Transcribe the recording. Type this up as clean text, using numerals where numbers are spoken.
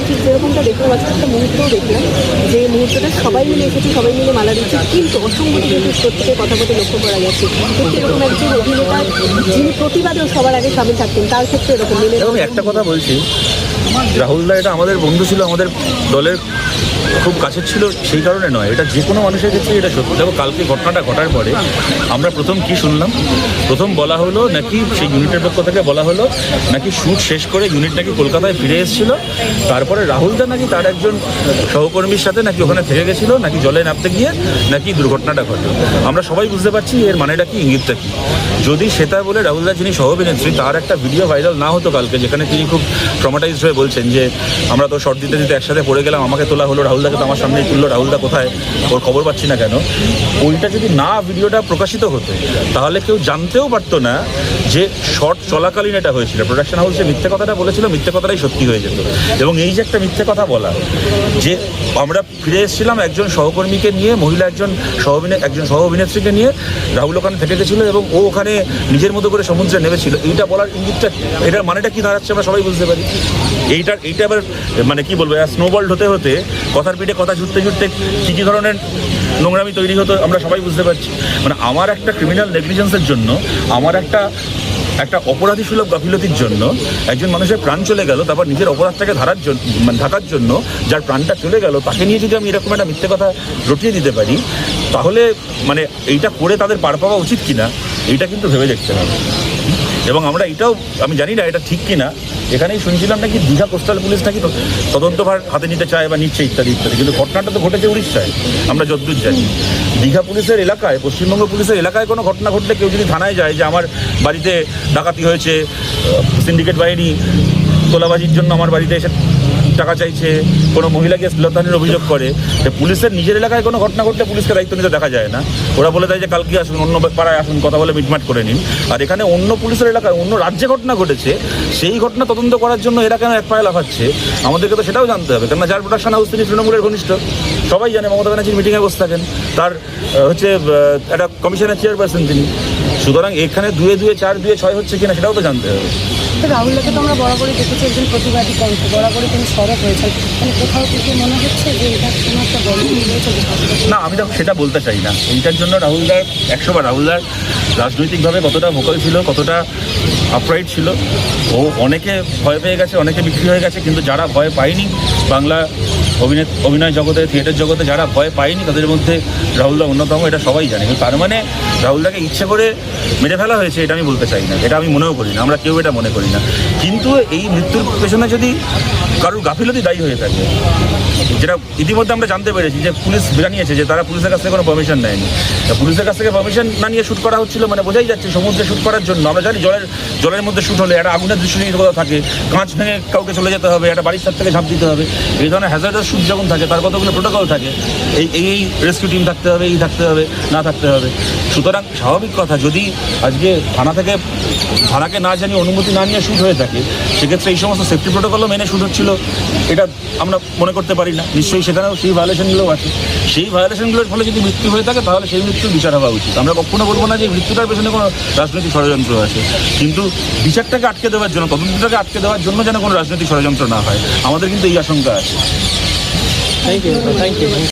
ঠিক যেরকমটা দেখলাম আজকে একটা মুহূর্তও দেখলাম, যে মুহূর্তটা সবাই মিলে এসেছে, সবাই মিলে মালা দিচ্ছে, কিন্তু অসংখ্য কিন্তু প্রত্যেকের কথা বলতে লক্ষ্য করা যাচ্ছে। কিন্তু এরকম একজন অভিনেতা যিনি প্রতিবাদেও সবার আগে সামিল থাকতেন, তার ক্ষেত্রে এরকম মিলে। আমি একটা কথা বলছি, রাহুলদা এটা আমাদের বন্ধু ছিল, আমাদের দলের খুব কাছের ছিল, সেই কারণে নয়, এটা যে কোনো মানুষের ক্ষেত্রে এটা সত্যি। দেখো, কালকে ঘটনাটা ঘটার পরে আমরা প্রথম কি শুনলাম, প্রথম বলা হলো নাকি সেই ইউনিটের পক্ষ থেকে বলা হলো নাকি শ্যুট শেষ করে ইউনিট নাকি কলকাতায় ফিরে এসেছিল, তারপরে রাহুলদা নাকি তার একজন সহকর্মীর সাথে নাকি ওখানে থেকে গেছিলো, নাকি জলে নামতে গিয়ে নাকি দুর্ঘটনাটা ঘটে। আমরা সবাই বুঝতে পারছি এর মানেটা কি, ইঙ্গিতটা কি। যদি সেটা বলে রাহুলদা যিনি সহ অভিনেত্রী, তার একটা ভিডিও ভাইরাল না হতো কালকে, যেখানে তিনি খুব ট্রমাটাইজড হয়ে বলছেন যে আমরা তো শর্ট দিতে দিতে একসাথে পড়ে গেলাম, আমাকে তোলা হলো, রাহুলদাকে তো আমার সামনেই তুললো, রাহুলদা কোথায়, ওর খবর পাচ্ছি না কেন, ওইটা যদি না ভিডিওটা প্রকাশিত হতো তাহলে কেউ জানতেও পারতো না যে শর্ট চলাকালীন এটা হয়েছিল। প্রোডাকশন হাউসে মিথ্যে কথাটা বলেছিল, মিথ্যে কথাটাই সত্যি হয়ে যেত। এবং এই যে একটা মিথ্যে কথা বলা, যে আমরা ফিরে এসেছিলাম একজন সহকর্মীকে নিয়ে, মহিলা একজন সহ অভিনেত্রীকে নিয়ে, রাহুল ওখানে থেকে গেছিলো এবং ও ওখানে নিজের মতো করে সমুদ্রে নেমেছিল, এইটা বলার ইঙ্গিতটা, এটার মানেটা কি দাঁড়াচ্ছে আমরা সবাই বুঝতে পারি। এইটা আবার মানে কি বলবো, স্নোবল্ড হতে হতে কথার পিঠে কথা ছুটতে ছুটতে কী ধরনের নোংরামি তৈরি হতো আমরা সবাই বুঝতে পারছি। মানে আমার একটা ক্রিমিনাল নেগলিজেন্সের জন্য, আমার একটা অপরাধী সুলভ গাফিলতির জন্য একজন মানুষের প্রাণ চলে গেল, তারপর নিজের অপরাধটাকে ঢাকার জন্য যার প্রাণটা চলে গেল, তাকে নিয়ে যদি আমি এরকম একটা মিথ্যে কথা রটিয়ে দিতে পারি, তাহলে মানে এইটা করে তাদের পার পাওয়া উচিত কিনা, এইটা কিন্তু ভেবে দেখতে হবে। এবং আমরা এটাও, আমি জানি না এটা ঠিক কিনা, এখানেই শুনছিলাম নাকি দীঘা কোস্টাল পুলিশ নাকি তদন্তভার হাতে নিতে চায় বা নিচ্ছে ইত্যাদি ইত্যাদি, কিন্তু ঘটনাটা তো ঘটেছে উড়িষ্যায়, আমরা যতদূর জানি। দীঘা পুলিশের এলাকায়, পশ্চিমবঙ্গ পুলিশের এলাকায় কোনো ঘটনা ঘটলে কেউ যদি থানায় যায় যে আমার বাড়িতে ডাকাতি হয়েছে, সিন্ডিকেট বাহিনী তোলাবাজির জন্য আমার বাড়িতে এসে টাকা চাইছে, কোনো মহিলাকে শ্লীলতাহানির অভিযোগ করে, পুলিশের নিজের এলাকায় কোনো ঘটনা ঘটলে পুলিশকে দায়িত্ব নিতে দেখা যায় না। ওরা বলে দেয় যে কালকে আসুন, অন্য পাড়ায় আসুন, কথা বলে মিটমাট করে নিন। আর এখানে অন্য পুলিশের এলাকায় অন্য রাজ্যে ঘটনা ঘটেছে, সেই ঘটনা তদন্ত করার জন্য এরা কেন এক পায়ে লাফাচ্ছে, আমাদেরকে তো সেটাও জানতে হবে। কেননা যার প্রোডাকশন হাউস তিনি তৃণমূলের ঘনিষ্ঠ, সবাই জানে, মমতা ব্যানার্জির মিটিংয়ে বসে থাকেন, তার হচ্ছে একটা কমিশনের চেয়ারপারসন তিনি। সুতরাং এখানে 2 2 4 2 6 হচ্ছে কিনা সেটাও তো জানতে হবে। রাহুলদাকে তো আমরা বরাবরই দেখেছি একজন প্রতিবাদী কণ্ঠ, বরাবরই তিনি সরব হয়েছেন, মানে কোথাও থেকে মনে হচ্ছে যে এটা কোনো একটা বড় হয়েছে। না, আমি তো সেটা বলতে চাই না। এইটার জন্য রাহুলদার 100 বার, রাহুলদার রাজনৈতিকভাবে কতটা ভোকাল ছিল, কতটা আপরাইট ছিল, ও অনেকে ভয় পেয়ে গেছে, অনেকে বিক্রি হয়ে গেছে, কিন্তু যারা ভয় পায়নি বাংলা অভিনয় জগতে, থিয়েটার জগতে যারা ভয় পায়নি, তাদের মধ্যে রাহুলদা অন্যতম, এটা সবাই জানে। কিন্তু তার মানে রাহুলদাকে ইচ্ছে করে মেরে ফেলা হয়েছে এটা আমি বলতে চাই না, এটা আমি মনেও করি না, আমরা কেউ এটা মনে করি না। কিন্তু এই মৃত্যুর পেছনে যদি কারোর গাফিলতি দায়ী হয়ে থাকে, যেটা ইতিমধ্যে আমরা জানতে পেরেছি যে পুলিশ জানিয়েছে যে তারা পুলিশের কাছ থেকে কোনো পারমিশন নেয়নি, পুলিশের কাছ থেকে পারমিশন না নিয়ে শ্যুট করা হচ্ছিল, মানে বোঝাই যাচ্ছে সমুদ্রে শ্যুট করার জন্য। আমরা জানি জলের মধ্যে শ্যুট হলে একটা আগুনের দৃশ্য যদি কোথাও থাকে, কাঁচ ভেঙে কাউকে চলে যেতে হবে, একটা বাড়ির ছাদ থেকে ঝাঁপ দিতে হবে, এই ধরনের হ্যাজার্ডাস শ্যুট যখন থাকে তার কতগুলো প্রোটোকল থাকে, এই রেস্কিউ টিম থাকতে হবে, এই থাকতে হবে, না থাকতে হবে। সুতরাং স্বাভাবিক কথা, যদি আজকে থানাকে না জানিয়ে, অনুমতি না নিয়ে শ্যুট হয়ে থাকে, সেক্ষেত্রে এই সমস্ত সেফটি প্রোটোকলও মেনে শ্যুট হচ্ছিল, এটা আমরা মনে করতে পারি না। নিশ্চয়ই সেখানেও সেই ভায়োলেশনগুলোও আছে। সেই ভায়োলেশনগুলোর ফলে যদি মৃত্যু হয়ে থাকে, তাহলে সেই মৃত্যুর বিচার হওয়া উচিত। আমরা কখনো বলবো না যে মৃত্যুটার পেছনে কোনো রাজনৈতিক ষড়যন্ত্র আছে, কিন্তু বিচারটাকে আটকে দেওয়ার জন্য, তদন্তটাকে আটকে দেওয়ার জন্য যেন কোনো রাজনৈতিক ষড়যন্ত্র না হয়, আমাদের কিন্তু এই আশঙ্কা আছে। Thank you.